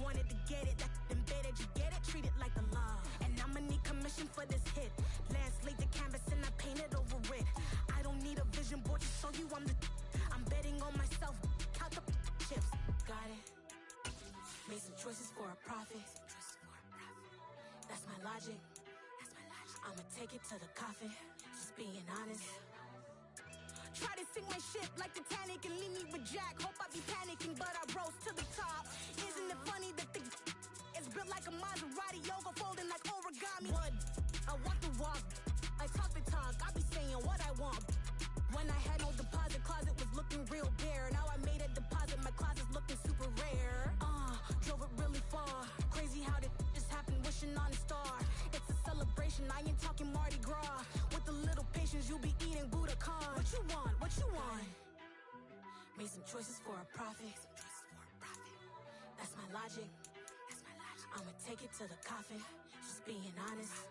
wanted to get it, that embedded, you get it, treat it like the law. And I'ma need commission for this hit. Lance laid the canvas and I painted over it. I don't need a vision board to show you I'm betting on myself, count the chips. Got it. Made some choices for a profit. That's my logic. I'ma take it to the coffin, just being honest. Try to sink my ship like Titanic and leave me with Jack. Hope I be panicking, but I rose to the top. Isn't it funny that it's built like a Maserati, yoga folding like origami? What? I walk the walk, I talk the talk, I be saying what I want. When I had no deposit, closet was looking real bare. Now I made a deposit, my closet's looking super rare. Drove it really far. Crazy how did just happen, wishing on a star. It's a celebration, I ain't talking Mardi Gras. With a little patience, you'll be eating Budokan. What you want? What you want? Made some choices for a profit. That's my logic. I'ma take it to the coffin, just being honest.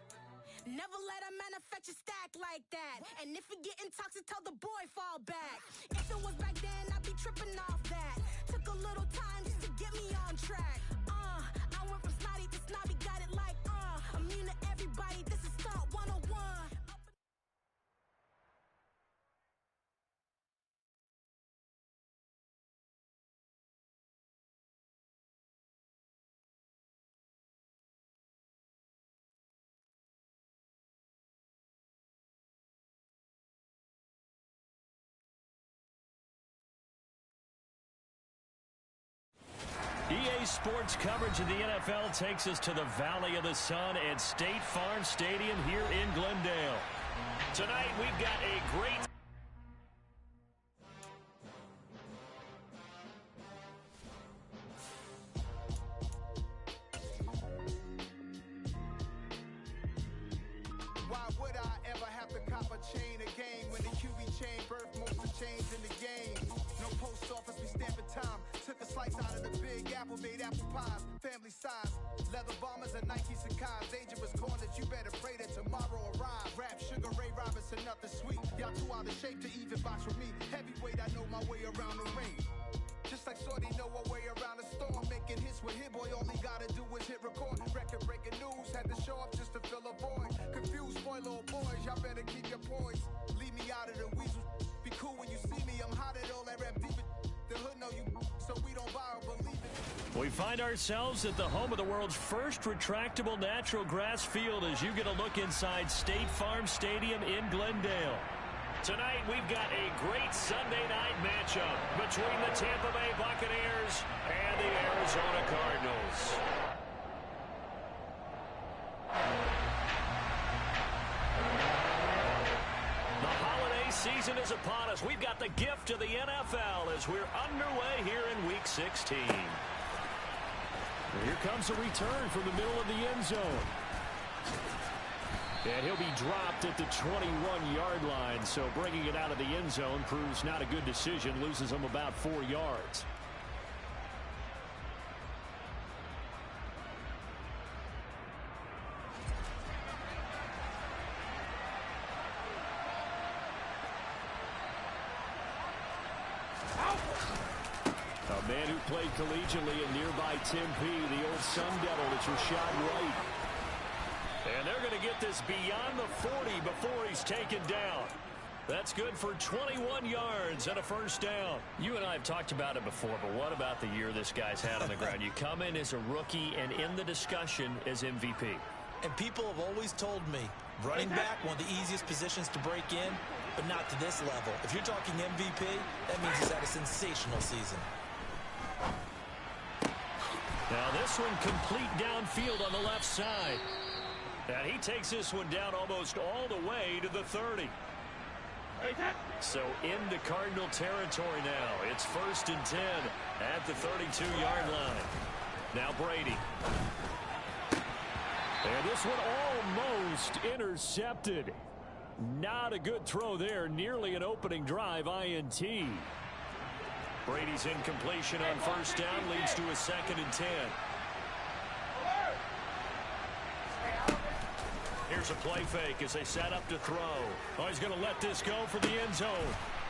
Never let a manufacture stack like that. And if it getting toxic, tell the boy fall back. If it was back then, I'd be tripping off that. Took a little time just to get me on track. I went from snotty to snobby, got it like, immune to everybody, this is Stunt 101. EA Sports coverage of the NFL takes us to the Valley of the Sun at State Farm Stadium here in Glendale. Tonight we've got a great... Why would I ever have to cop a chain again when the QB chain birthed most of change in the game? No post office, we stamping time. Took a slice out of the big apple, made apple pies, family size. Leather bombers and Nike Sacai's. Dangerous corners, you better pray that tomorrow arrive. Rap, Sugar Ray Robinson, nothing sweet. Y'all too out of shape to even box with me. Heavyweight, I know my way around the ring. Just like Shorty know her way around the storm. Making hits with Hit Boy, all he gotta do is hit record. Record breaking news, had to show up just to fill a void. Confused, spoiled little boys, y'all better keep your poise. Leave me out of the weasel. Be cool when you see me, I'm hot at all that rap deep. The hood know you, so we don't buy or believe it. We find ourselves at the home of the world's first retractable natural grass field as you get a look inside State Farm Stadium in Glendale. Tonight, we've got a great Sunday night matchup between the Tampa Bay Buccaneers and the Arizona Cardinals. The holiday season is upon us. We've got the gift of the NFL as we're underway here in Week 16. Here comes a return from the middle of the end zone. And he'll be dropped at the 21-yard line, so bringing it out of the end zone proves not a good decision, loses him about 4 yards. A man who played collegiately in nearby Tempe, the old Sun Devil, it's Rashad White. And they're going to get this beyond the 40 before he's taken down. That's good for 21 yards and a first down. You and I have talked about it before, but what about the year this guy's had on the ground? You come in as a rookie and in the discussion as MVP. And people have always told me, running back, one of the easiest positions to break in, but not to this level. If you're talking MVP, that means he's had a sensational season. Now this one complete downfield on the left side. And he takes this one down almost all the way to the 30. So into Cardinal territory now. It's 1st and 10 at the 32-yard line. Now Brady. And this one almost intercepted. Not a good throw there. Nearly an opening drive INT. Brady's incompletion on first down leads to a 2nd and 10. Here's a play fake as they set up to throw. Oh, he's going to let this go for the end zone.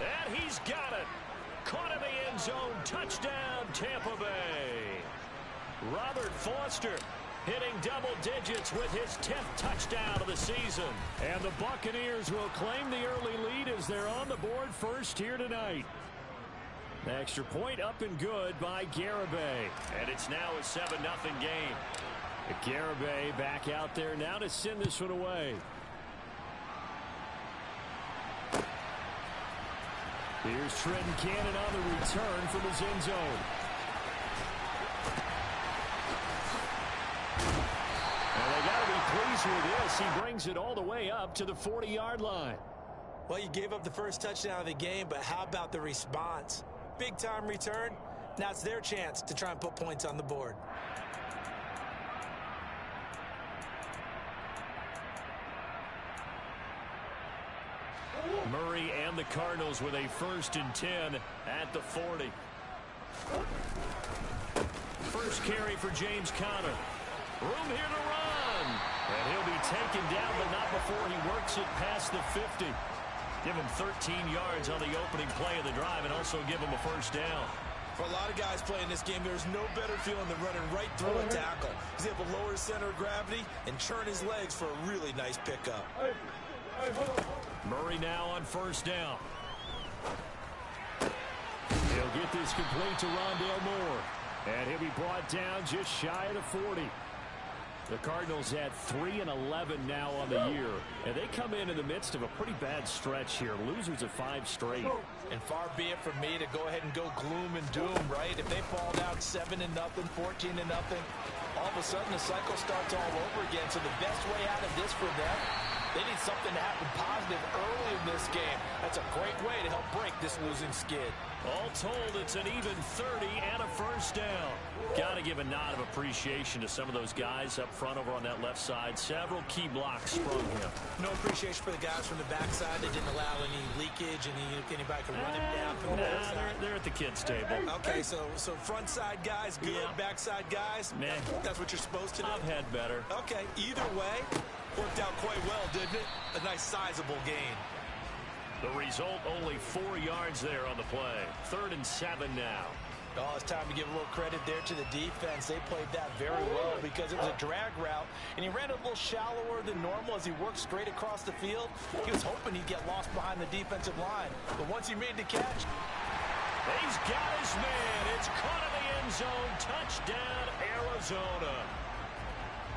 And he's got it. Caught in the end zone. Touchdown, Tampa Bay. Robert Foster hitting double digits with his 10th touchdown of the season. And the Buccaneers will claim the early lead as they're on the board first here tonight. Extra point up and good by Garibay. And it's now a 7-0 game. Garibay back out there now to send this one away. Here's Trenton Cannon on the return from his end zone. And they got to be pleased with this. He brings it all the way up to the 40-yard line. Well, you gave up the first touchdown of the game, but how about the response? Big-time return. Now it's their chance to try and put points on the board. Murray and the Cardinals with a 1st and 10 at the 40. First carry for James Conner. Room here to run. And he'll be taken down, but not before he works it past the 50. Give him 13 yards on the opening play of the drive and also give him a 1st down. For a lot of guys playing this game, there's no better feeling than running right through a tackle. He's able to lower his center of gravity and churn his legs for a really nice pickup. Murray now on 1st down. He'll get this complete to Rondale Moore. And he'll be brought down just shy of the 40. The Cardinals at 3-11 now on the year. And they come in the midst of a pretty bad stretch here. Losers of 5 straight. And far be it from me to go ahead and go gloom and doom, right? If they fall down 7-0, 14-0, all of a sudden the cycle starts all over again. So the best way out of this for them, they need something to happen positive early in this game. That's a great way to help break this losing skid. All told, it's an even 30 and a 1st down. Got to give a nod of appreciation to some of those guys up front over on that left side. Several key blocks from him. No appreciation for the guys from the backside that didn't allow any leakage, and anybody could run him down from the backside. They're at the kids' table. Okay, so front side guys good, backside guys, meh. That's what you're supposed to do? I've had better. Okay, either way, worked out quite well, didn't it? A nice sizable gain. The result, only 4 yards there on the play. 3rd and 7 now. Oh, it's time to give a little credit there to the defense. They played that very well because it was a drag route, and he ran a little shallower than normal as he worked straight across the field. He was hoping he'd get lost behind the defensive line, but once he made the catch, he's got his man. It's caught in the end zone. Touchdown, Arizona.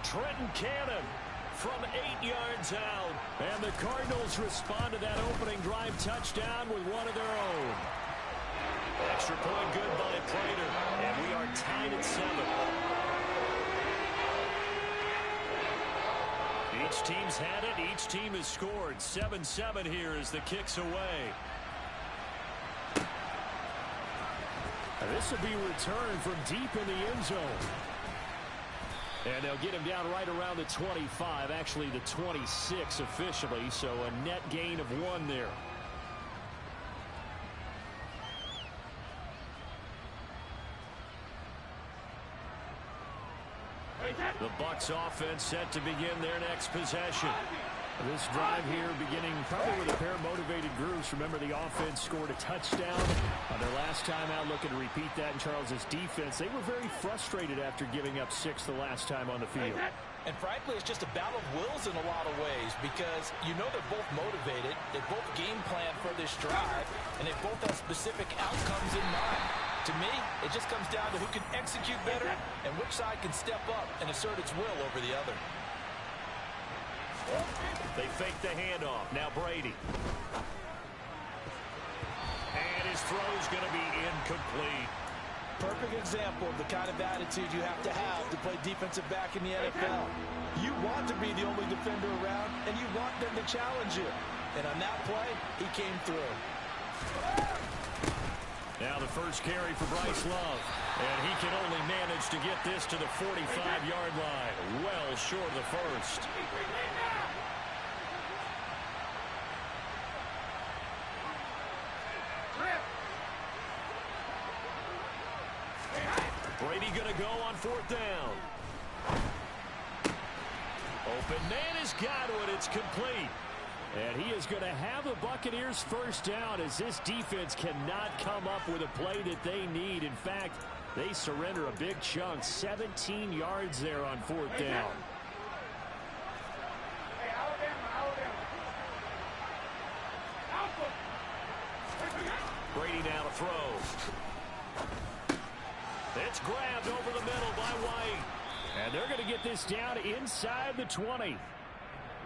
Trenton Cannon from 8 yards out. And the Cardinals respond to that opening drive touchdown with one of their own. Extra point good by Prater. And we are tied at 7. Each team's had it. Each team has scored. 7-7 here as the kick's away. And this will be returned from deep in the end zone. And they'll get him down right around the 25, actually the 26 officially, so a net gain of 1 there. The Bucs offense set to begin their next possession. This drive here beginning probably with a pair of motivated groups. Remember, the offense scored a touchdown on their last time out. Looking to repeat that in Charles's defense. They were very frustrated after giving up 6 the last time on the field. And frankly, it's just a battle of wills in a lot of ways because you know they're both motivated. They both game plan for this drive, and they both have specific outcomes in mind. To me, it just comes down to who can execute better and which side can step up and assert its will over the other. They fake the handoff. Now Brady. And his throw's going to be incomplete. Perfect example of the kind of attitude you have to play defensive back in the NFL. You want to be the only defender around, and you want them to challenge you. And on that play, he came through. Now the first carry for Bryce Love. And he can only manage to get this to the 45-yard line. Well short of the first. Brady going to go on 4th down. Open man has got it. It's complete. And he is going to have the Buccaneers first down as this defense cannot come up with a play that they need. In fact, they surrender a big chunk, 17 yards there on fourth down. Brady now to throw. It's grabbed over the middle by White. And they're going to get this down inside the 20.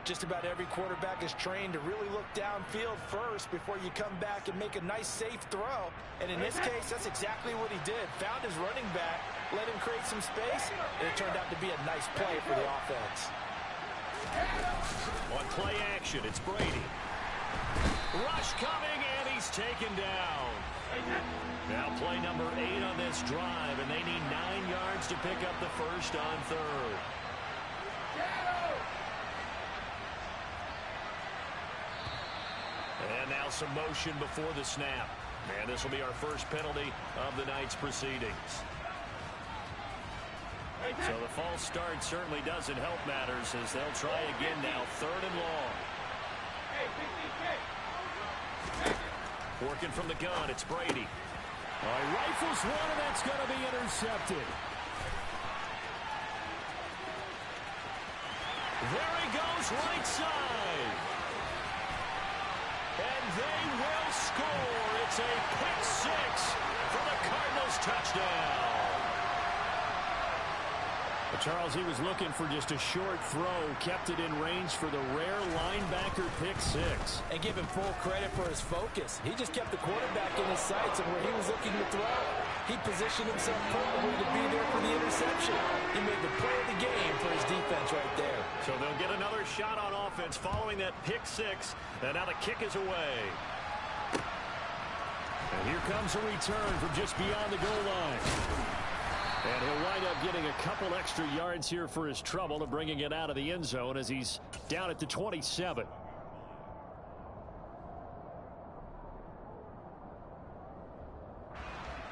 Just about every quarterback is trained to really look downfield first before you come back and make a nice, safe throw. And in this case, that's exactly what he did. Found his running back, let him create some space, and it turned out to be a nice play for the offense. On play action, it's Brady. Rush coming, and he's taken down. Now play number 8 on this drive, and they need 9 yards to pick up the first on third. And now some motion before the snap. And this will be our first penalty of the night's proceedings. So the false start certainly doesn't help matters as they'll try again now, third and long. Working from the gun, it's Brady. Rifles one, and that's going to be intercepted. There he goes, right side. And they will score. It's a pick six for the Cardinals touchdown. Charles, he was looking for just a short throw, kept it in range for the rare linebacker pick six. And give him full credit for his focus. He just kept the quarterback in his sights, and where he was looking to throw, he positioned himself perfectly to be there for the interception. He made the play of the game for his defense right there. So they'll get another shot on offense following that pick six, and now the kick is away. And here comes a return from just beyond the goal line. And he'll wind up getting a couple extra yards here for his trouble and bringing it out of the end zone as he's down at the 27.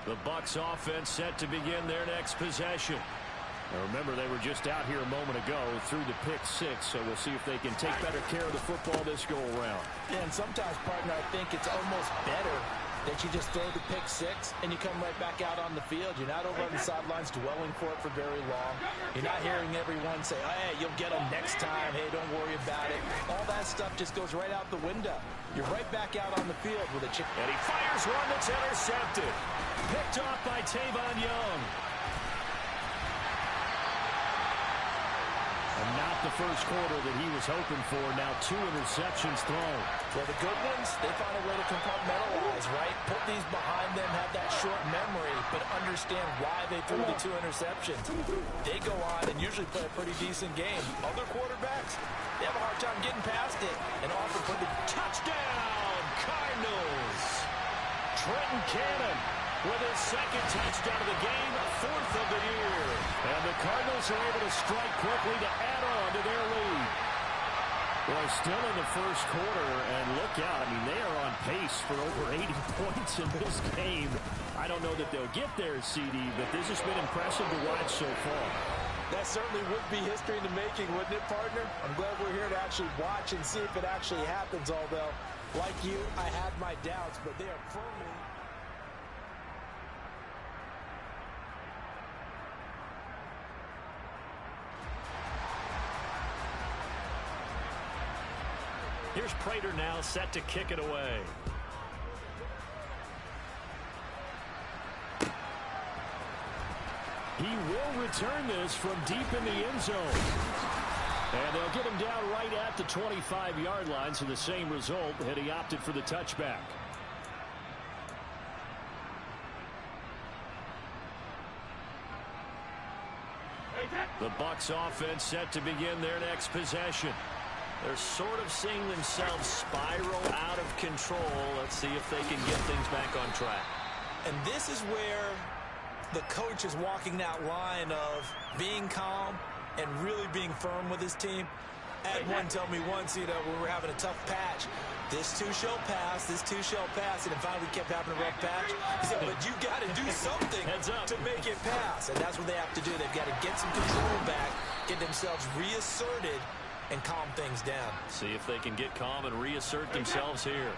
The Bucs offense set to begin their next possession. Now remember, they were just out here a moment ago through the pick six, so we'll see if they can take better care of the football this go around. Yeah, and sometimes, partner, I think it's almost better that you just throw the pick six and you come right back out on the field. You're not over on the sidelines dwelling for it for very long. You're not hearing everyone say, hey, you'll get them next time. Hey, don't worry about it. All that stuff just goes right out the window. You're right back out on the field with a chip. And he fires one that's intercepted. Picked off by Tavon Young. And not the first quarter that he was hoping for. Now 2 interceptions thrown. Well, the good ones, they find a way to compartmentalize, right? Put these behind them, have that short memory, but understand why they threw the 2 interceptions. They go on and usually play a pretty decent game. Other quarterbacks, they have a hard time getting past it and often put the touchdown, Cardinals. Trenton Cannon with his second touchdown of the game, 4th of the year. And the Cardinals are able to strike quickly to add on to their lead. Well, still in the first quarter, and look out. I mean, they are on pace for over 80 points in this game. I don't know that they'll get there, CD, but this has been impressive to watch so far. That certainly would be history in the making, wouldn't it, partner? I'm glad we're here to actually watch and see if it actually happens, although, like you, I had my doubts, but they are firmly... Here's Prater now set to kick it away. He will return this from deep in the end zone. And they'll get him down right at the 25-yard line, so the same result had he opted for the touchback. The Bucs offense set to begin their next possession. They're sort of seeing themselves spiral out of control. Let's see if they can get things back on track. And this is where the coach is walking that line of being calm and really being firm with his team. I had one tell me once, when we were having a tough patch, this too shall pass, this too shall pass, and then finally we kept having a rough patch. He said, but you got to do something to make it pass, and that's what they have to do. They've got to get some control back, get themselves reasserted, and calm things down. See if they can get calm and reassert themselves here.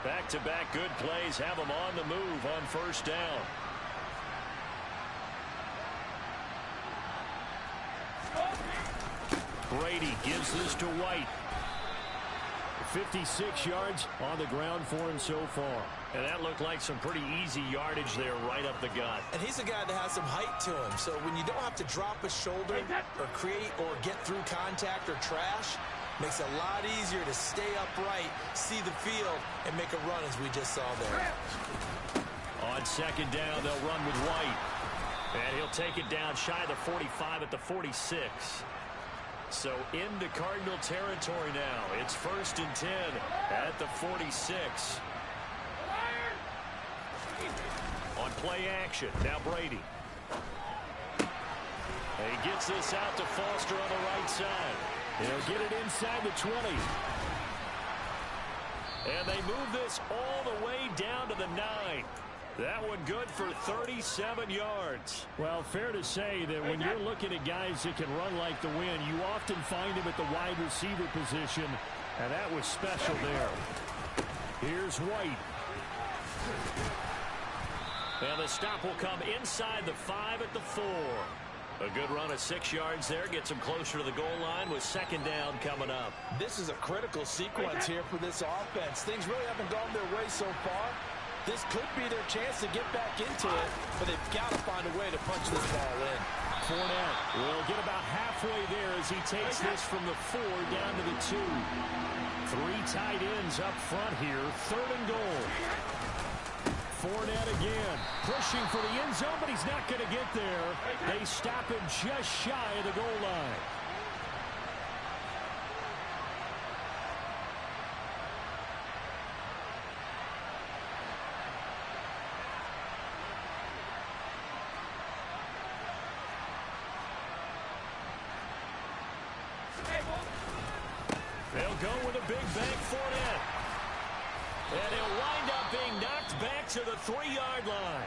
Back-to-back good plays have them on the move on first down. Brady gives this to White. 56 yards on the ground for him so far. And that looked like some pretty easy yardage there right up the gut. And he's a guy that has some height to him. So when you don't have to drop a shoulder or create or get through contact or trash, makes it a lot easier to stay upright, see the field, and make a run as we just saw there. On second down, they'll run with White. And he'll take it down shy of the 45 at the 46. So into Cardinal territory now. It's 1st and 10 at the 46. On play action, now Brady. He gets this out to Foster on the right side. He'll get it inside the 20. And they move this all the way down to the 9. That one good for 37 yards. Well, fair to say that when you're looking at guys that can run like the wind, you often find them at the wide receiver position, and that was special there. Here's White. And the stop will come inside the 5 at the 4. A good run of 6 yards there gets them closer to the goal line with second down coming up. This is a critical sequence here for this offense. Things really haven't gone their way so far. This could be their chance to get back into it, but they've got to find a way to punch this ball in. Fournette will get about halfway there as he takes this from the 4 down to the 2. 3 tight ends up front here, 3rd and goal. Fournette again, pushing for the end zone, but he's not going to get there. They stop him just shy of the goal line. They'll go with a big bank Fournette. And he'll wind up being knocked back to the 3-yard line.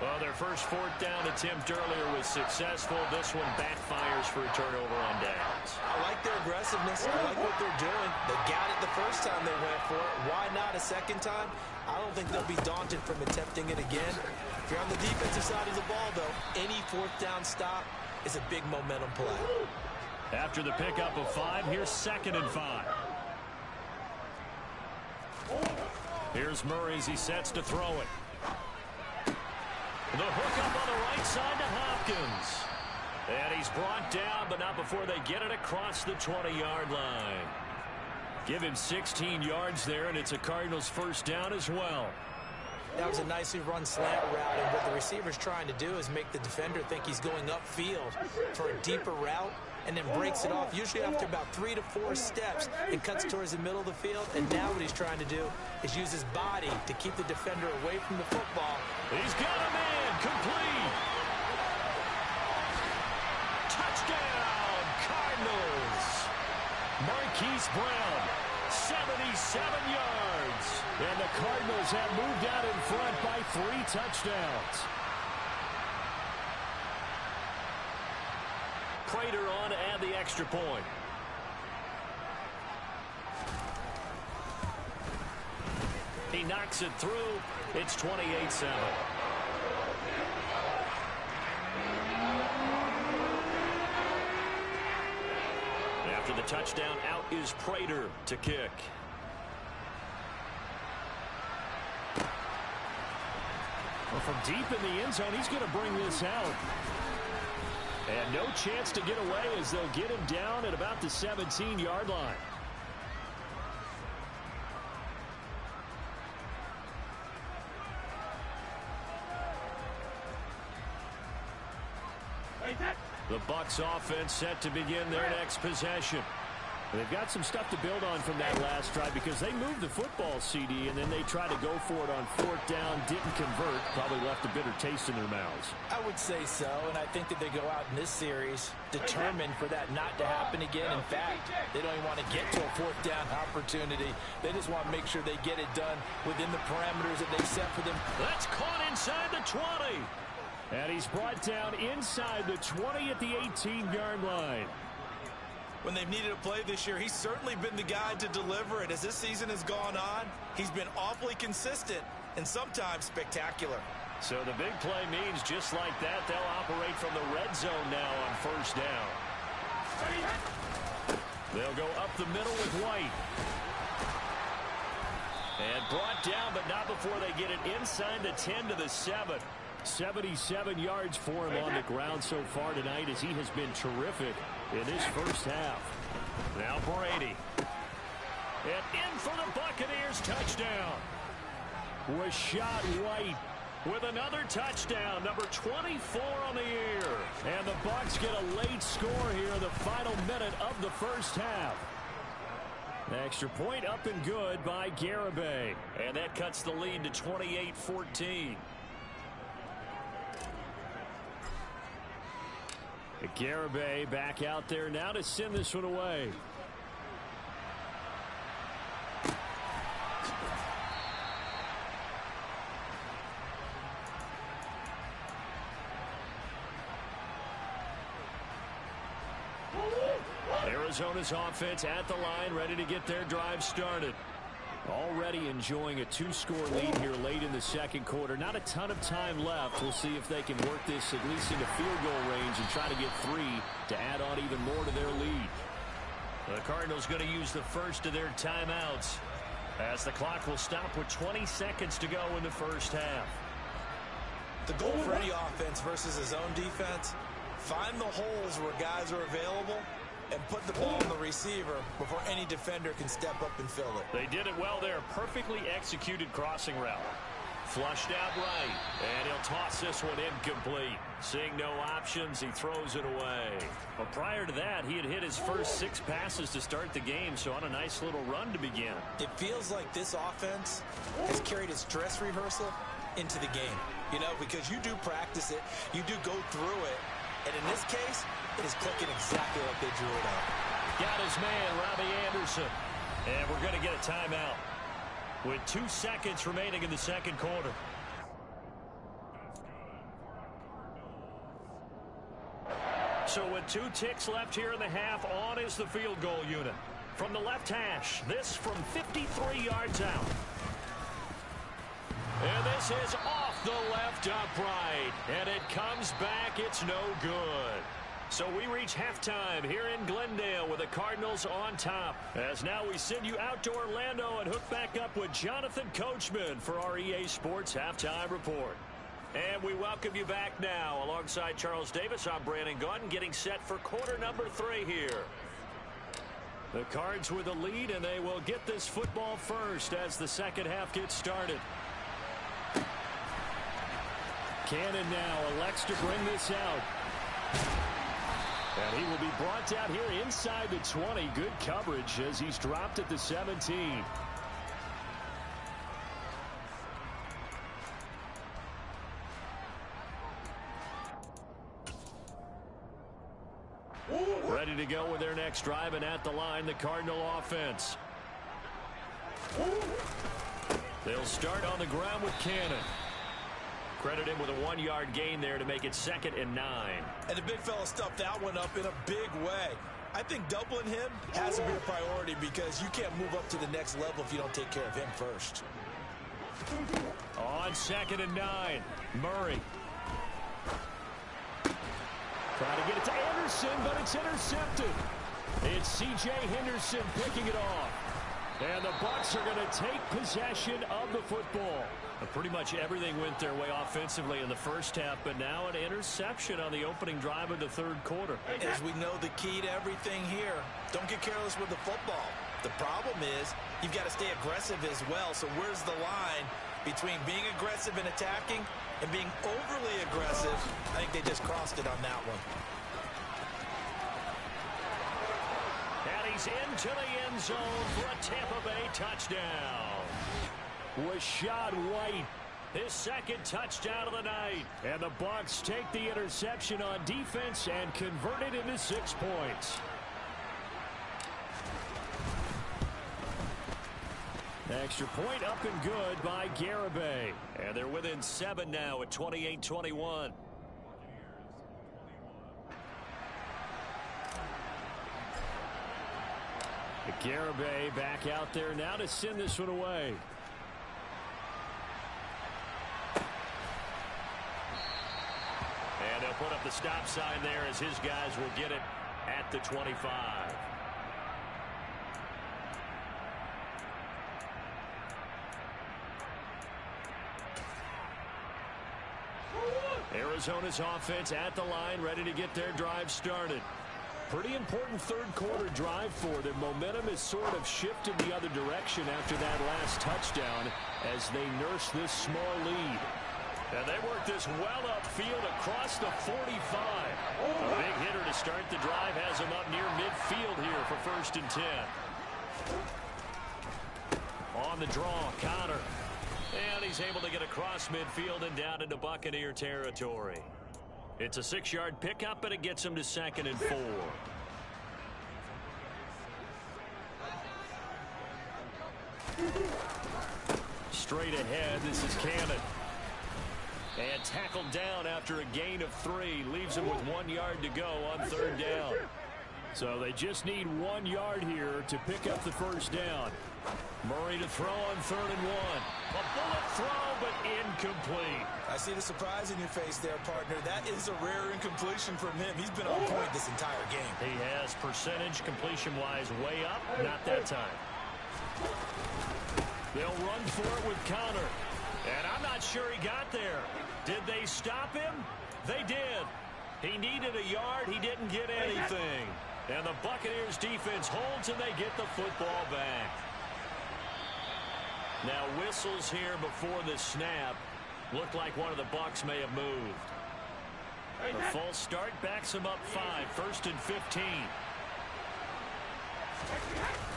Well, their first 4th down attempt earlier was successful. This one backfires for a turnover on downs. I like their aggressiveness. I like what they're doing. They got it the first time they went for it. Why not a second time? I don't think they'll be daunted from attempting it again. If you're on the defensive side of the ball, though, any 4th down stop is a big momentum play. After the pickup of 5, here's 2nd and 5. Here's Murray as he sets to throw it. The hook up on the right side to Hopkins. And he's brought down, but not before they get it across the 20-yard line. Give him 16 yards there, and it's a Cardinals first down as well. That was a nicely run slant route, and what the receiver's trying to do is make the defender think he's going upfield for a deeper route, and then breaks it off, usually after about 3 to 4 steps, and cuts towards the middle of the field. And now what he's trying to do is use his body to keep the defender away from the football. He's got a man, complete. Touchdown, Cardinals. Marquise Brown, 77 yards. And the Cardinals have moved out in front by 3 touchdowns. Prater on to add the extra point. He knocks it through. It's 28-7. After the touchdown, out is Prater to kick. Well, from deep in the end zone, he's going to bring this out. And no chance to get away as they'll get him down at about the 17-yard line. The Bucs offense set to begin their next possession. They've got some stuff to build on from that last drive because they moved the football, CD, and then they tried to go for it on 4th down, didn't convert, probably left a bitter taste in their mouths. I would say so, and I think that they go out in this series determined for that not to happen again. In fact, they don't even want to get to a 4th down opportunity. They just want to make sure they get it done within the parameters that they set for them. That's caught inside the 20. And he's brought down inside the 20 at the 18-yard line. When they've needed a play this year, he's certainly been the guy to deliver it. As this season has gone on, he's been awfully consistent and sometimes spectacular. So the big play means just like that, they'll operate from the red zone now on first down. They'll go up the middle with White. And brought down, but not before they get it inside the 10 to the 7. 77 yards for him on the ground so far tonight as he has been terrific in his first half. Now Brady. And in for the Buccaneers touchdown. Rashad White with another touchdown, number 24 on the year. And the Bucs get a late score here in the final minute of the first half. Extra point up and good by Garibay. And that cuts the lead to 28-14. Garibay back out there now to send this one away. Arizona's offense at the line, ready to get their drive started. Already enjoying a 2-score lead here late in the second quarter. Not a ton of time left. We'll see if they can work this at least into field goal range and try to get 3 to add on even more to their lead. The Cardinals going to use the first of their timeouts as the clock will stop with 20 seconds to go in the first half. The goal for any offense versus his own defense, find the holes where guys are available and put the ball on the receiver before any defender can step up and fill it. They did it well there. Perfectly executed crossing route. Flushed out right. And he'll toss this one incomplete. Seeing no options, he throws it away. But prior to that, he had hit his first 6 passes to start the game, so on a nice little run to begin. It feels like this offense has carried its dress rehearsal into the game. You know, because you do practice it, you do go through it, and in this case, it is clicking exactly like they drew it up. Got his man, Robbie Anderson. And we're going to get a timeout with 2 seconds remaining in the second quarter. So with 2 ticks left here in the half, on is the field goal unit. From the left hash, this from 53 yards out. And this is off the left upright. And it comes back. It's no good. So we reach halftime here in Glendale with the Cardinals on top. As now we send you out to Orlando and hook back up with Jonathan Coachman for our EA Sports Halftime Report. And we welcome you back now. Alongside Charles Davis, I'm Brandon Gunn, getting set for quarter number 3 here. The Cards with the lead, and they will get this football first as the second half gets started. Cannon now elects to bring this out. And he will be brought down here inside the 20. Good coverage as he's dropped at the 17. Ready to go with their next drive, and at the line, the Cardinal offense. They'll start on the ground with Cannon. Credit him with a 1-yard gain there to make it 2nd and 9. And the big fella stuffed that one up in a big way. I think doubling him has to be a priority because you can't move up to the next level if you don't take care of him first. On 2nd and 9, Murray. Trying to get it to Anderson, but it's intercepted. It's C.J. Henderson picking it off. And the Bucs are going to take possession of the football. Pretty much everything went their way offensively in the first half, but now an interception on the opening drive of the third quarter. As we know, the key to everything here, don't get careless with the football. The problem is you've got to stay aggressive as well. So where's the line between being aggressive and attacking and being overly aggressive? I think they just crossed it on that one. And he's into the end zone for a Tampa Bay touchdown. Rashad White, his 2nd touchdown of the night. And the Bucs take the interception on defense and convert it into 6 points. Extra point up and good by Garibay. And they're within 7 now at 28-21. Garibay back out there now to send this one away. And they'll put up the stop sign there as his guys will get it at the 25. Arizona's offense at the line, ready to get their drive started. Pretty important third quarter drive for them. Momentum has sort of shifted the other direction after that last touchdown as they nurse this small lead. And they work this well upfield across the 45. A big hitter to start the drive has him up near midfield here for 1st and 10. On the draw, Connor. And he's able to get across midfield and down into Buccaneer territory. It's a 6-yard pickup, and it gets him to 2nd and 4. Straight ahead, this is Cannon. And tackled down after a gain of 3. Leaves him with 1 yard to go on 3rd down. So they just need 1 yard here to pick up the 1st down. Murray to throw on 3rd and 1. A bullet throw, but incomplete. I see the surprise in your face there, partner. That is a rare incompletion from him. He's been on point this entire game. He has percentage completion-wise way up. Not that time. They'll run for it with Connor. And I'm not sure he got there. Did they stop him? They did. He needed a yard. He didn't get anything. And the Buccaneers defense holds, and they get the football back. Now whistles here before the snap. Looked like one of the Bucs may have moved. The false start backs him up 5. 1st and 15.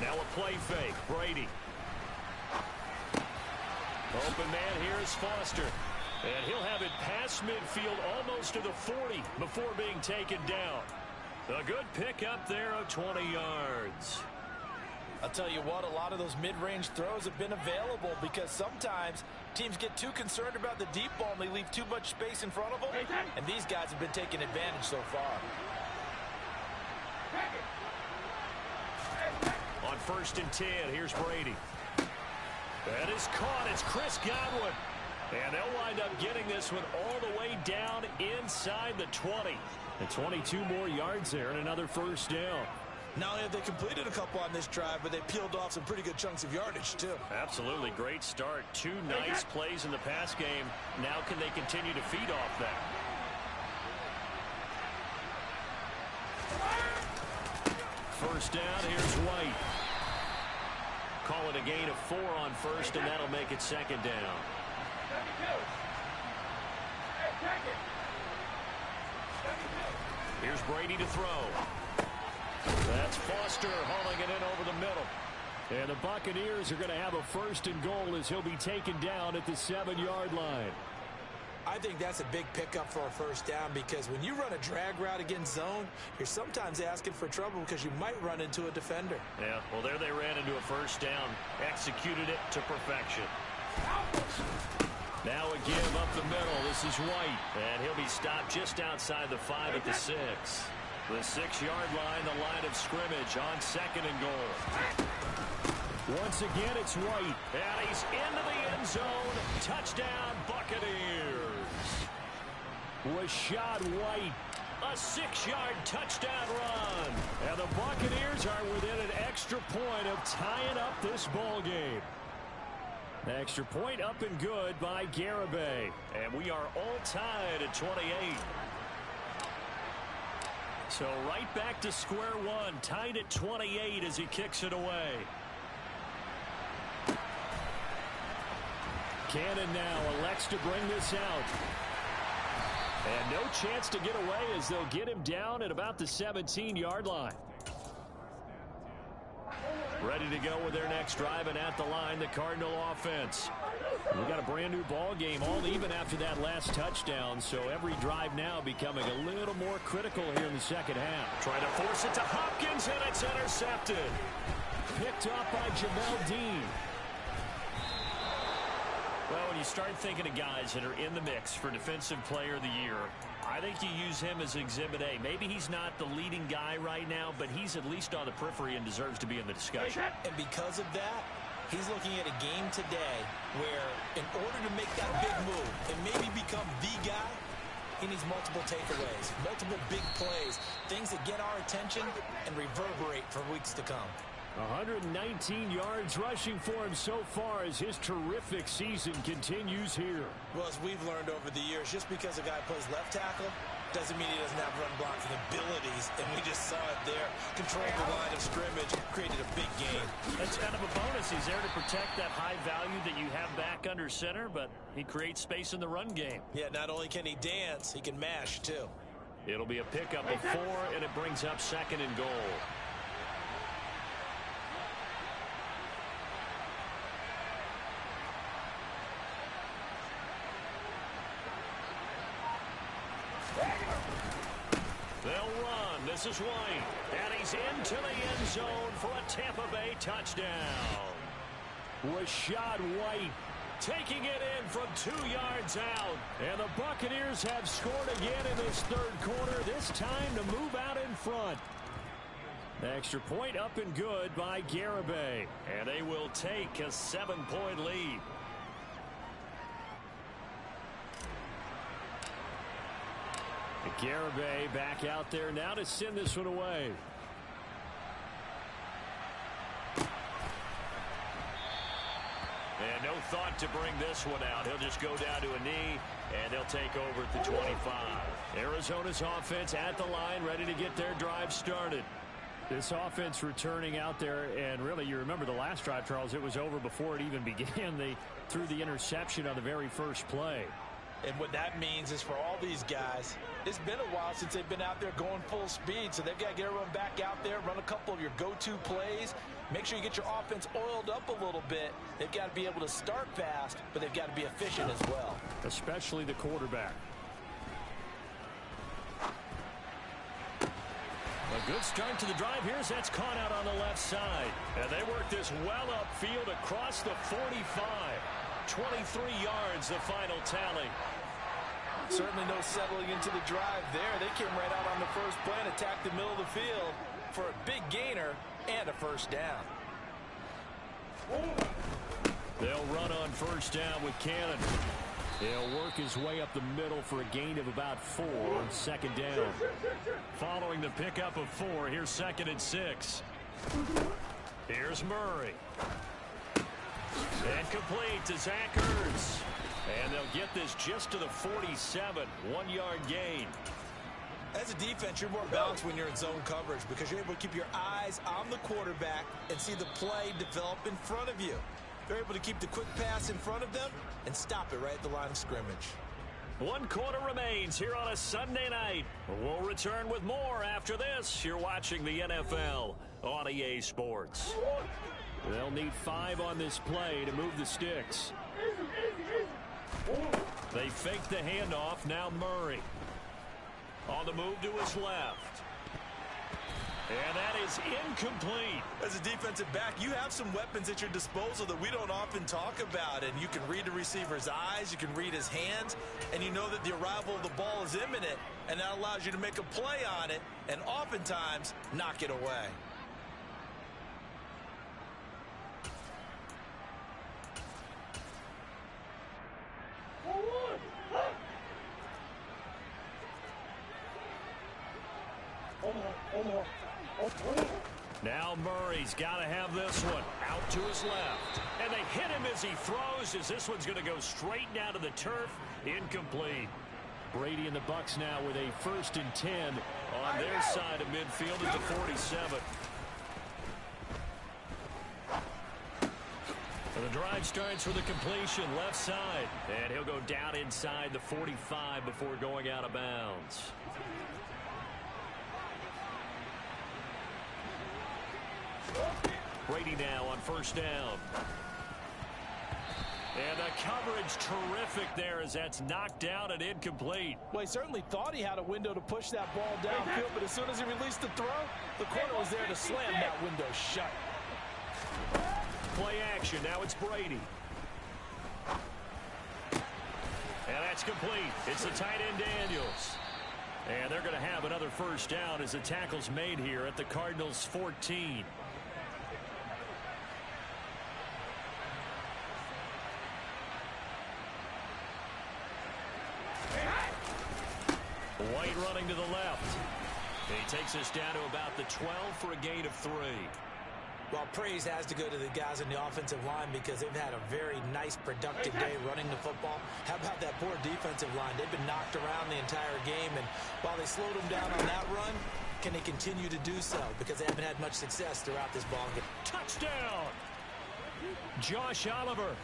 Now a play fake. Brady. Open man here is Foster. And he'll have it past midfield almost to the 40 before being taken down. A good pickup there of 20 yards. I'll tell you what, a lot of those mid-range throws have been available because sometimes teams get too concerned about the deep ball and they leave too much space in front of them. And these guys have been taking advantage so far. On 1st and 10, here's Brady. That is caught. It's Chris Godwin. And they'll wind up getting this one all the way down inside the 20. And 22 more yards there and another 1st down. Not only have they completed a couple on this drive, but they peeled off some pretty good chunks of yardage, too. Absolutely. Great start. 2 nice plays in the pass game. Now can they continue to feed off that? First down, here's White. Call it a gain of 4 on 1st, and that'll make it 2nd down. Here's Brady to throw. That's Foster hauling it in over the middle. And the Buccaneers are going to have a 1st and goal as he'll be taken down at the 7-yard line. I think that's a big pickup for a 1st down because when you run a drag route against zone, you're sometimes asking for trouble because you might run into a defender. Yeah, well, there they ran into a 1st down. Executed it to perfection. Now a give up the middle. This is White. And he'll be stopped just outside the 5 at the 6. The 6-yard line, the line of scrimmage on 2nd and goal. Once again, it's White. And he's into the end zone. Touchdown, Buccaneers. Rashad White. A 6-yard touchdown run. And the Buccaneers are within an extra point of tying up this ball game. Extra point up and good by Garibay. And we are all tied at 28. So right back to square one. Tied at 28 as he kicks it away. Cannon now elects to bring this out. And no chance to get away as they'll get him down at about the 17-yard line. Ready to go with their next drive, and at the line, the Cardinal offense. We got a brand new ball game, all even after that last touchdown, so every drive now becoming a little more critical here in the 2nd half. Trying to force it to Hopkins, and it's intercepted. Picked up by Jamel Dean. Well, when you you start thinking of guys that are in the mix for Defensive Player of the Year, I think you use him as Exhibit A. Maybe he's not the leading guy right now, but he's at least on the periphery and deserves to be in the discussion. And because of that, he's looking at a game today where in order to make that big move and maybe become the guy, he needs multiple takeaways, multiple big plays, things that get our attention and reverberate for weeks to come. 119 yards rushing for him so far as his terrific season continues here. Well, as we've learned over the years, just because a guy plays left tackle doesn't mean he doesn't have run blocking abilities, and we just saw it there. Controlled the line of scrimmage, created a big gain. That's kind of a bonus. He's there to protect that high value that you have back under center, but he creates space in the run game. Yeah, not only can he dance, he can mash, too. It'll be a pickup of 4, and it brings up 2nd and goal. They'll run. This is White. And he's into the end zone for a Tampa Bay touchdown. Rashad White taking it in from 2 yards out. And the Buccaneers have scored again in this third quarter, this time to move out in front. Extra point up and good by Garibay. And they will take a 7-point lead. Garibay back out there now to send this one away. And no thought to bring this one out. He'll just go down to a knee, and they'll take over at the 25. Arizona's offense at the line, ready to get their drive started. This offense returning out there, and really, you remember the last drive, Charles, it was over before it even began. They threw the interception on the very first play. And what that means is for all these guys, it's been a while since they've been out there going full speed, so they've got to get everyone back out there, run a couple of your go-to plays, make sure you get your offense oiled up a little bit. They've got to be able to start fast, but they've got to be efficient as well. Especially the quarterback. A good start to the drive. Here's that's caught out on the left side. And they work this well upfield across the 45. 23 yards, the final tally. Certainly no settling into the drive there. They came right out on the first play and attacked the middle of the field for a big gainer and a first down. They'll run on first down with Cannon. He'll work his way up the middle for a gain of about 4 on 2nd down. Following the pickup of 4, here's 2nd and 6. Here's Murray. And complete to Zach Ertz. And they'll get this just to the 47. 1-yard gain. As a defense, you're more balanced when you're in zone coverage because you're able to keep your eyes on the quarterback and see the play develop in front of you. They're able to keep the quick pass in front of them and stop it right at the line of scrimmage. 1 quarter remains here on a Sunday night. We'll return with more after this. You're watching the NFL on EA Sports. They'll need 5 on this play to move the sticks. They fake the handoff. Now Murray. On the move to his left. And that is incomplete. As a defensive back, you have some weapons at your disposal that we don't often talk about. And you can read the receiver's eyes, you can read his hands, and you know that the arrival of the ball is imminent, and that allows you to make a play on it and oftentimes knock it away. Now Murray's got to have this one out to his left. And they hit him as he throws, as this one's going to go straight down to the turf. Incomplete. Brady and the Bucs now with a 1st and 10 on their side of midfield at the 47. And the drive starts with a completion left side. And he'll go down inside the 45 before going out of bounds. Brady now on first down. And the coverage terrific there as that's knocked down and incomplete. Well, he certainly thought he had a window to push that ball downfield, but as soon as he released the throw, the corner was there to slam that window shut. Play action. Now it's Brady. And that's complete. It's the tight end Daniels. And they're going to have another first down as the tackle's made here at the Cardinals' 14. White running to the left. He takes us down to about the 12 for a gain of 3. Well, praise has to go to the guys on the offensive line because they've had a very nice, productive day running the football. How about that poor defensive line? They've been knocked around the entire game, and while they slowed them down on that run, can they continue to do so? Because they haven't had much success throughout this ball game. Touchdown! Josh Oliver.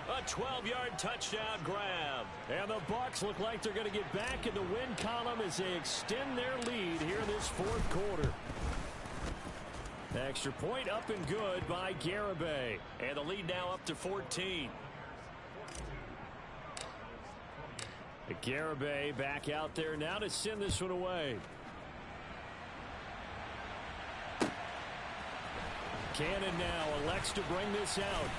A 12-yard touchdown grab. And the Bucs look like they're going to get back in the win column as they extend their lead here in this fourth quarter. Extra point up and good by Garibay. And the lead now up to 14. Garibay back out there now to send this one away. Cannon now elects to bring this out.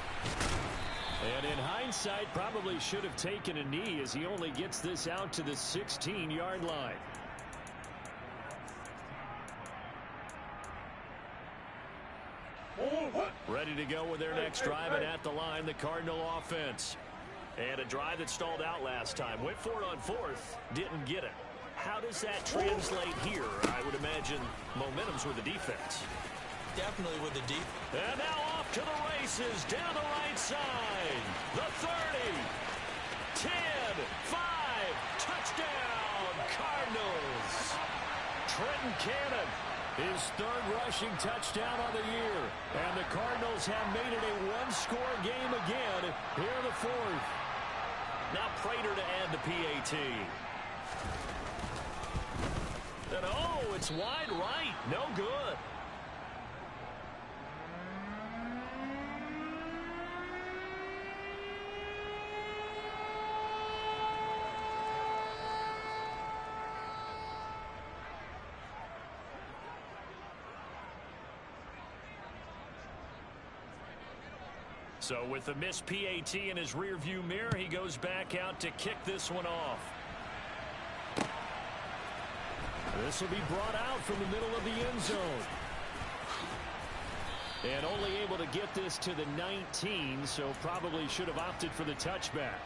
And in hindsight, probably should have taken a knee as he only gets this out to the 16-yard line. Ready to go with their next drive, and at the line, the Cardinal offense. And a drive that stalled out last time. Went for it on fourth, didn't get it. How does that translate here? I would imagine momentum's with the defense. Definitely with the deep. And now off to the races, down the right side. The 30, 10, 5, touchdown, Cardinals. Trenton Cannon, his third rushing touchdown of the year. And the Cardinals have made it a one-score game again here in the fourth. Now Prater to add the PAT. And oh, it's wide right, no good. So with the missed PAT in his rearview mirror, he goes back out to kick this one off. This will be brought out from the middle of the end zone. And only able to get this to the 19, so probably should have opted for the touchback.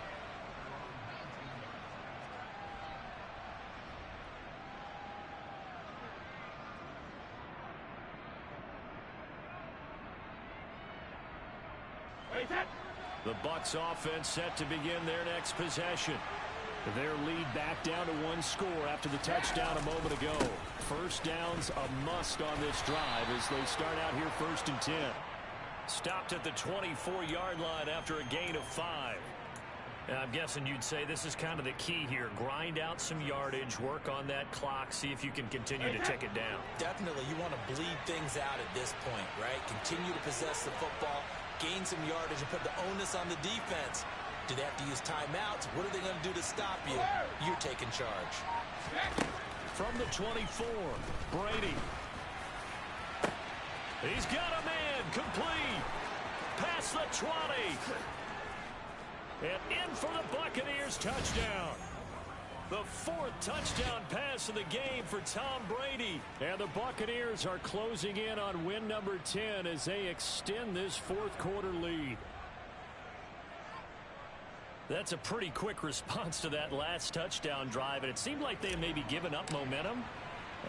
The Bucs offense set to begin their next possession. Their lead back down to one score after the touchdown a moment ago. First down's a must on this drive as they start out here 1st and 10. Stopped at the 24-yard line after a gain of 5. And I'm guessing you'd say this is kind of the key here. Grind out some yardage, work on that clock, see if you can continue to tick it down. Definitely. You want to bleed things out at this point, right? Continue to possess the football, gain some yardage, and put the onus on the defense. Do they have to use timeouts? What are they going to do to stop you? You're taking charge. From the 24, Brady. He's got a man, complete. Past the 20. And in for the Buccaneers, touchdown. The fourth touchdown pass of the game for Tom Brady. And the Buccaneers are closing in on win number 10 as they extend this fourth quarter lead. That's a pretty quick response to that last touchdown drive, and it seemed like they had maybe given up momentum.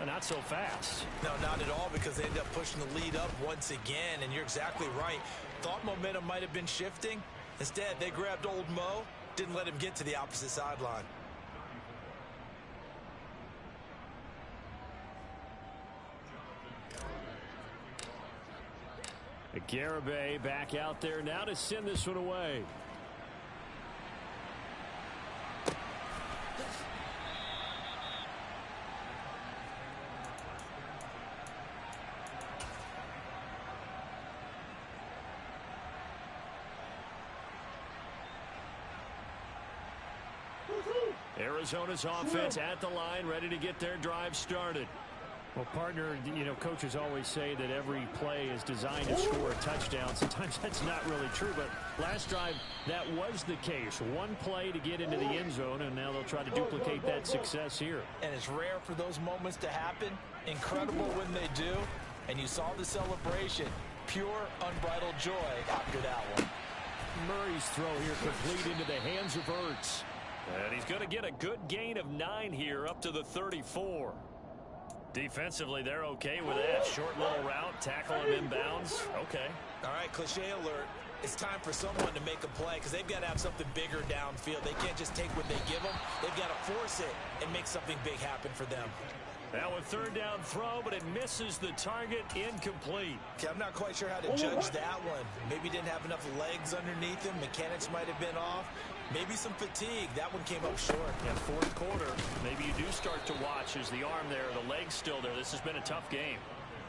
Not so fast. No, not at all, because they ended up pushing the lead up once again, and you're exactly right. Thought momentum might have been shifting. Instead, they grabbed old Mo, didn't let him get to the opposite sideline. Garibay back out there now to send this one away. Arizona's offense at the line, ready to get their drive started. Well, partner, you know, coaches always say that every play is designed to score a touchdown. Sometimes that's not really true, but last drive, that was the case. One play to get into the end zone, and now they'll try to duplicate that success here. And it's rare for those moments to happen. Incredible when they do. And you saw the celebration. Pure, unbridled joy after that one. Murray's throw here complete into the hands of Ertz. And he's going to get a good gain of 9 here up to the 34. Defensively, they're okay with that. Short little route, tackle him inbounds. Okay. All right, cliche alert. It's time for someone to make a play because they've got to have something bigger downfield. They can't just take what they give them. They've got to force it and make something big happen for them. Now a third down throw, but it misses the target. Incomplete. Okay, I'm not quite sure how to judge that one. Maybe didn't have enough legs underneath him. Mechanics might have been off. Maybe some fatigue. That one came up short. Yeah, fourth quarter. Maybe you do start to watch as the arm there, the leg's still there. This has been a tough game.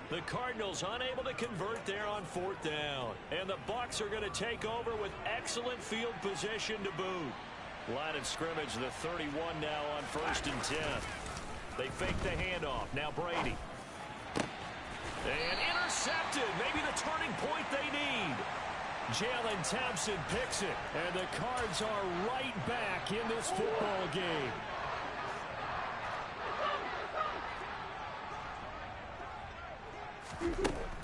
The Cardinals unable to convert there on fourth down. And the Bucs are going to take over with excellent field position to boot. Line of scrimmage, the 31 now on 1st and 10. They fake the handoff. Now Brady. And intercepted. Maybe the turning point they need. Jalen Thompson picks it. And the Cards are right back in this football game.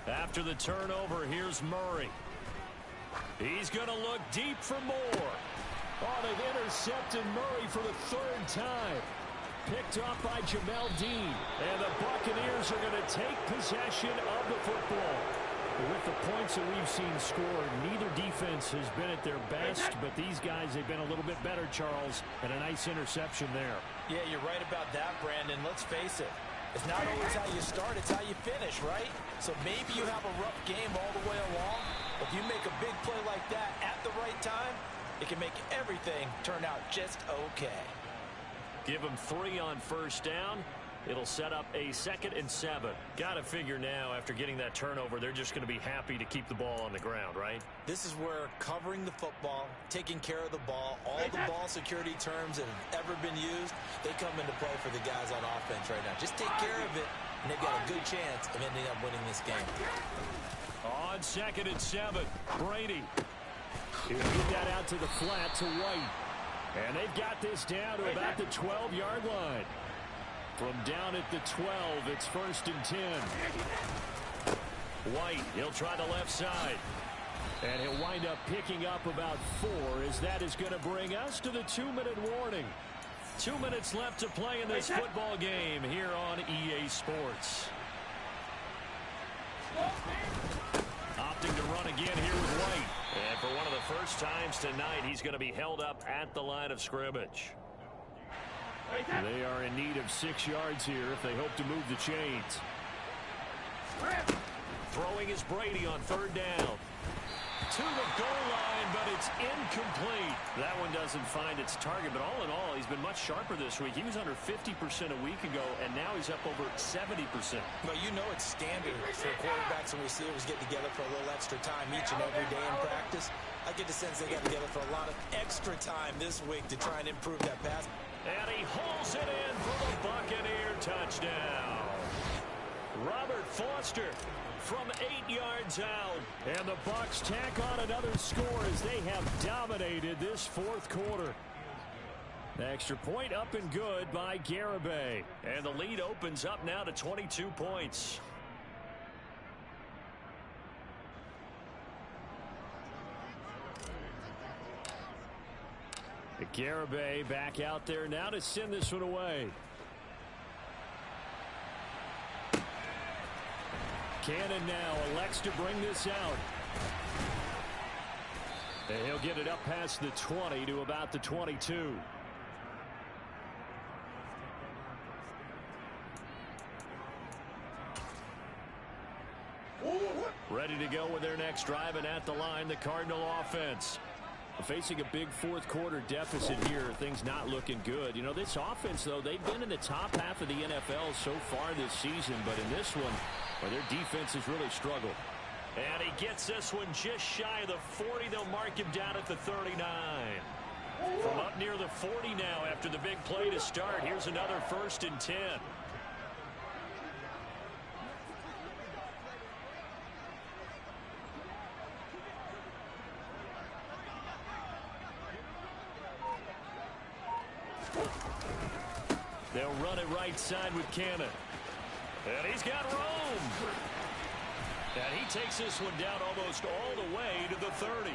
After the turnover, here's Murray. He's going to look deep for more. Oh, they've intercepted Murray for the 3rd time. Picked off by Jamel Dean. And the Buccaneers are going to take possession of the football. With the points that we've seen scored, neither defense has been at their best, but these guys, they've been a little bit better, Charles, and a nice interception there. Yeah, you're right about that, Brandon. Let's face it. It's not always how you start, it's how you finish, right? So maybe you have a rough game all the way along. If you make a big play like that at the right time, it can make everything turn out just okay. Give them 3 on 1st down. It'll set up a 2nd and 7. Got to figure now, after getting that turnover, they're just going to be happy to keep the ball on the ground, right? This is where covering the football, taking care of the ball, all the ball security terms that have ever been used, they come into play for the guys on offense right now. Just take care of it, and they've got a good chance of ending up winning this game. On 2nd and 7, Brady. He'll get that out to the flat to White. And they've got this down to about the 12-yard line. From down at the 12, it's 1st and 10. White, he'll try the left side. And he'll wind up picking up about 4, as that is going to bring us to the 2-minute warning. 2 minutes left to play in this football game here on EA Sports. Opting to run again here with White. And for one of the first times tonight, he's going to be held up at the line of scrimmage. They are in need of 6 yards here if they hope to move the chains. Throwing is Brady on 3rd down. To the goal line, but it's incomplete. That one doesn't find its target, but all in all, he's been much sharper this week. He was under 50% a week ago, and now he's up over 70%. But you know it's standard for quarterbacks and receivers get together for a little extra time each and every day in practice. I get the sense they got together for a lot of extra time this week to try and improve that pass. And he hauls it in for the Buccaneer touchdown. Robert Foster from 8 yards out. And the Bucs tack on another score as they have dominated this 4th quarter. Extra point up and good by Garibay. And the lead opens up now to 22 points. Garibay back out there now to send this one away. Cannon now elects to bring this out. And he'll get it up past the 20 to about the 22. Ready to go with their next drive, and at the line, the Cardinal offense. Facing a big 4th quarter deficit here, things not looking good. You know, this offense, though, they've been in the top half of the NFL so far this season, but in this one, well, their defense has really struggled. And he gets this one just shy of the 40. They'll mark him down at the 39. From up near the 40 now after the big play to start. Here's another 1st and 10. They'll run it right side with Cannon. And he's got room. And he takes this one down almost all the way to the 30.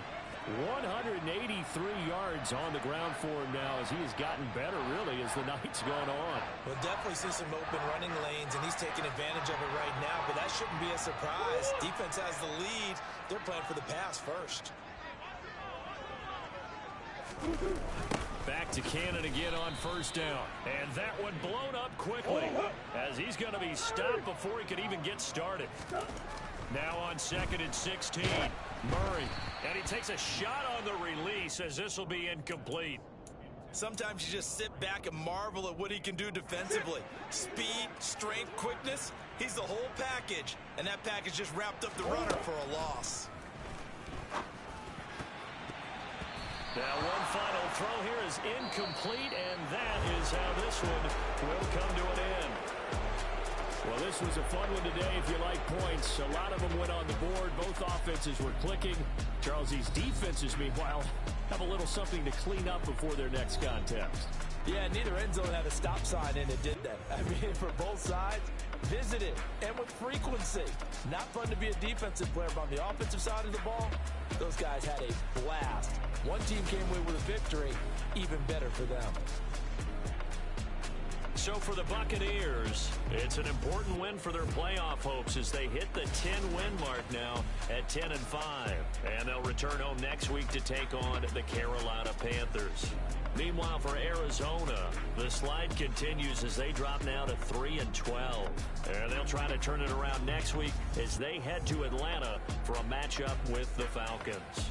183 yards on the ground for him now as he has gotten better, really, as the night's gone on. We'll definitely see some open running lanes, and he's taking advantage of it right now, but that shouldn't be a surprise. Defense has the lead. They're playing for the pass first. Back to Cannon again on first down. And that one blown up quickly as he's going to be stopped before he could even get started. Now on 2nd and 16, Murray. And he takes a shot on the release as this will be incomplete. Sometimes you just sit back and marvel at what he can do defensively. Speed, strength, quickness, he's the whole package. And that package just wrapped up the runner for a loss. Now one final throw here is incomplete, and that is how this one will come to an end. Well, this was a fun one today if you like points. A lot of them went on the board. Both offenses were clicking. Charles's defenses, meanwhile, have a little something to clean up before their next contest. Yeah, neither end zone had a stop sign in it, did they? I mean, for both sides, visited and with frequency. Not fun to be a defensive player, but on the offensive side of the ball, those guys had a blast. One team came away with a victory, even better for them. So for the Buccaneers, it's an important win for their playoff hopes as they hit the 10-win mark now at 10-5. And they'll return home next week to take on the Carolina Panthers. Meanwhile, for Arizona, the slide continues as they drop now to 3-12. And they'll try to turn it around next week as they head to Atlanta for a matchup with the Falcons.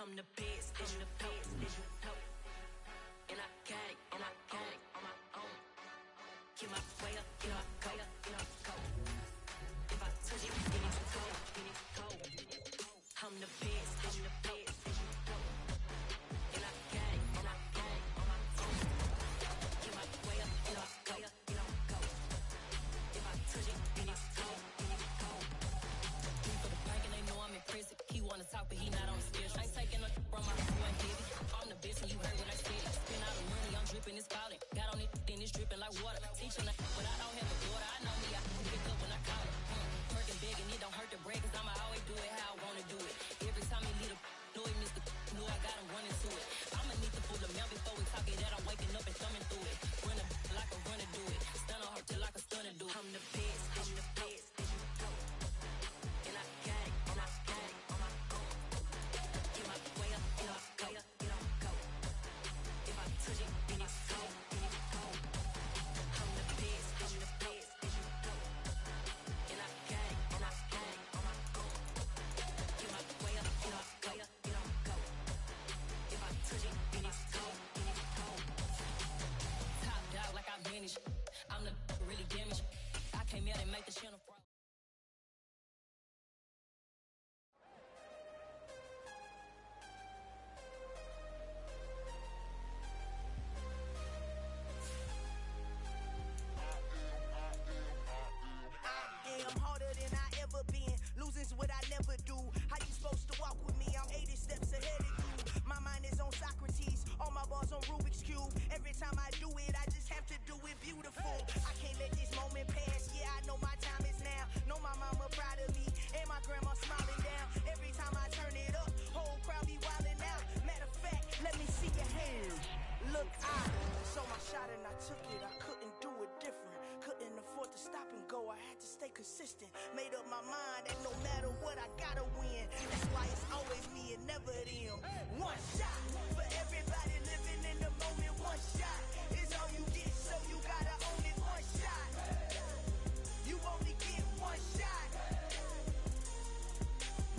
I'm the best, and the best, and you know. And I got it, and I got it on my own. Get my way up, get my go, get my go. If I touch it, then it's go, then it's go. I'm the best, and the best, and you know. And I got it, and I got it on my own. Get my way up, get my go, get my go. If I touch it, then it's go, then it's go. For the bank and they know I'm impressive. He wanna talk, but he not on the schedule. I ain't taking a from my crew and heavy. I'm the best and you heard what I said. Spend all the money, I'm dripping, it's falling. Got on it, then it's dripping like water. Teaching but I don't have a daughter. I know me, I can pick up when I call it. Working big and it don't hurt to break, cause I'ma always do it how I wanna do it. Every time he lead a know he missed the know I got him running to it. I'ma need to pull the mail before we talk it that I'm waking up and thumbing through it. Run a like a runner do it. Stun on her till like a stunner do it. I'm the best, I'm the best, and you know. And I got it, and I got it on my own. Get my way up, get my go, get my go. If I touch it, then it's go, then it's go. I'm the best, and you know. And I got it, and I got it on my own. Get my way up, get my go, get my go. If I touch it, then it's go, then it's go. Top dog like I manage. I'm the really damaged. I came out and make the channel pro. I'm harder than I ever been. Losing's what I never do. How you supposed to walk with me? I'm 80 steps ahead of you. My mind is on Socrates. All my bars on Rubik's Cube. Every time I do it, I just have to do it beautiful. I can't let this moment pass. Yeah, I know my time is now. Know my mama proud of me. And my grandma smiling down. Every time I turn it up, whole crowd be wilding out. Matter of fact, let me see your hands. Look, I saw my shot and I took it. I couldn't do it different. Couldn't afford to stop and go. I had to stay consistent. Made up my mind that no matter what, I gotta win. That's why it's always me and never them. One shot for everybody living in the moment. One shot is all you get, so you gotta own it. One shot. You only get one shot.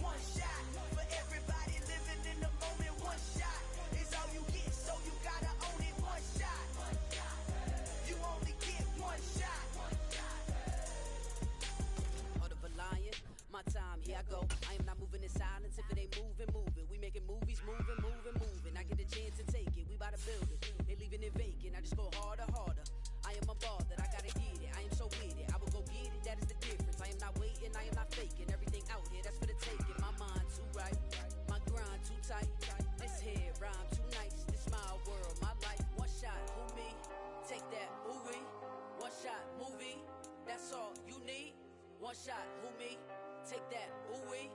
One shot for everybody living in the moment. One shot is all you get, so you gotta own it. One shot. You only get one shot. Heart of a lion, my time, here I go. I am not moving in silence. If it ain't moving, moving. We making movies, moving, moving, moving. I get a chance to take it. We bout to build it. They leaving it vacant. I just go harder, harder. I am a ball that I gotta get it. I am so with it. I will go get it. That is the difference. I am not waiting. I am not faking. Everything out here, that's for the taking. My mind too right. My grind too tight. This head rhyme too One shot, who me? Take that, ooh wee.